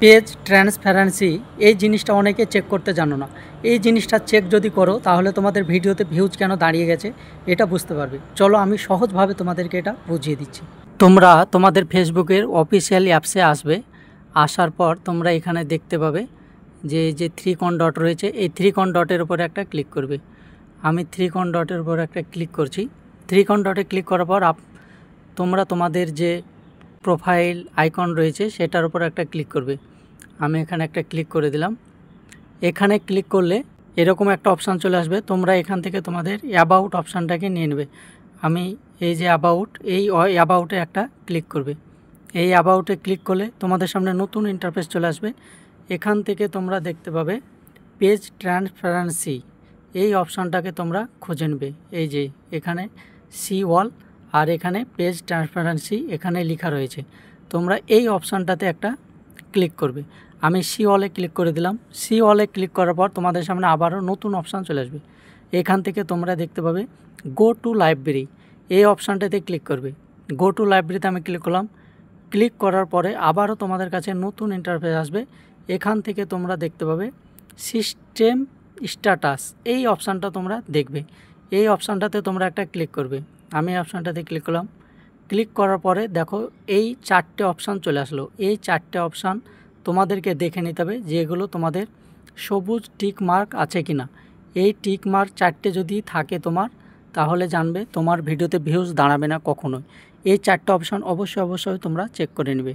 Page transparency এই জিনিসটা অনেকে চেক করতে জানো না। এই জিনিসটা চেক যদি করো তাহলে তোমাদের ভিডিওতে ভিউজ কেন দাঁড়িয়ে গেছে এটা বুঝতে পারবে। চলো আমি সহজভাবে তোমাদেরকে এটা বুঝিয়ে দিচ্ছি। তোমরা তোমাদের ফেসবুকের অফিসিয়াল অ্যাপসে আসবে। আসার পর তোমরা এখানে দেখতে পাবে যে থ্রি কর্ন ডট রয়েছে, এই থ্রি কর্ন ডটের উপরে একটা ক্লিক করবে। আমি থ্রি কর্ন ডটের উপর একটা ক্লিক করছি। থ্রি কর্ন ডটে ক্লিক করার পর তোমরা তোমাদের যে প্রোফাইল আইকন রয়েছে সেটার উপর একটা ক্লিক করবে। আমি এখানে একটা ক্লিক করে দিলাম। এখানে ক্লিক করলে এরকম একটা অপশান চলে আসবে। তোমরা এখান থেকে তোমাদের অ্যাবাউট অপশানটাকে নিয়ে নেবে। আমি এই যে অ্যাবাউট, এই অ্যাবাউটে একটা ক্লিক করবে। এই অ্যাবাউটে ক্লিক করলে তোমাদের সামনে নতুন ইন্টারফেস চলে আসবে। এখান থেকে তোমরা দেখতে পাবে পেজ ট্রান্সপারেন্সি, এই অপশানটাকে তোমরা খুঁজে নেবে। এই যে এখানে সি ওয়াল আর এখানে পেজ ট্রান্সপারেন্সি এখানে লেখা রয়েছে। তোমরা এই অপশানটাতে একটা ক্লিক করবে। আমি সি ওয়ালে ক্লিক করে দিলাম। সি ওয়ালে ক্লিক করার পর তোমাদের সামনে আবারও নতুন অপশান চলে আসবে। এখান থেকে তোমরা দেখতে পাবে গো টু লাইব্রেরি, এই অপশানটাতে ক্লিক করবে। গো টু লাইব্রেরিতে আমি ক্লিক করলাম। ক্লিক করার পরে আবারও তোমাদের কাছে নতুন ইন্টারফেস আসবে। এখান থেকে তোমরা দেখতে পাবে সিস্টেম স্ট্যাটাস, এই অপশানটা তোমরা দেখবে। এই অপশানটাতে তোমরা একটা ক্লিক করবে। আমি অপশানটাতে ক্লিক করলাম। ক্লিক করার পরে দেখো এই চারটে অপশান চলে আসলো। এই চারটে অপশান তোমাদেরকে দেখে নিতে হবে যেগুলো তোমাদের সবুজ টিক মার্ক আছে কি না। এই টিক মার্ক চারটে যদি থাকে তোমার, তাহলে জানবে তোমার ভিডিওতে ভিউজ দাঁড়াবে না কখনোই। এই চারটে অপশান অবশ্যই তোমরা চেক করে নেবে।